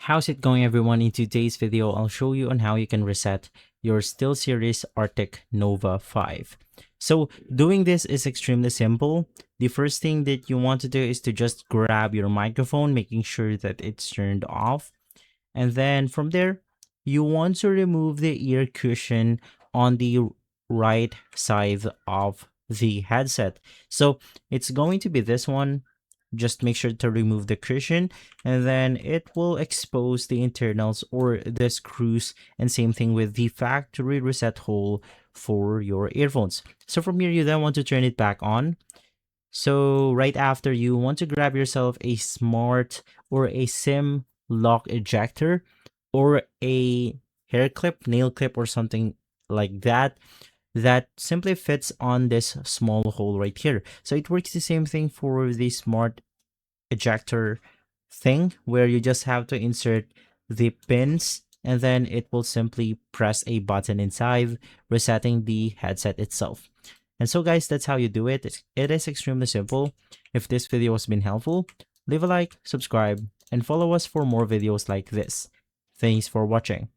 How's it going, everyone? In today's video, I'll show you on how you can reset your SteelSeries Arctis Nova 5. So doing this is extremely simple. The first thing that you want to do is to just grab your microphone, making sure that it's turned off. And then from there, you want to remove the ear cushion on the right side of the headset. So it's going to be this one. Just make sure to remove the cushion, and then it will expose the internals or the screws, and same thing with the factory reset hole for your earphones. So from here, you then want to turn it back on. So right after, you want to grab yourself a smart or a SIM lock ejector or a hair clip, nail clip, or something like that simply fits on this small hole right here. So it works the same thing for the smart ejector thing, where you just have to insert the pins and then it will simply press a button inside, resetting the headset itself. And so guys, that's how you do it. It is extremely simple. If this video has been helpful, leave a like, subscribe, and follow us for more videos like this. Thanks for watching.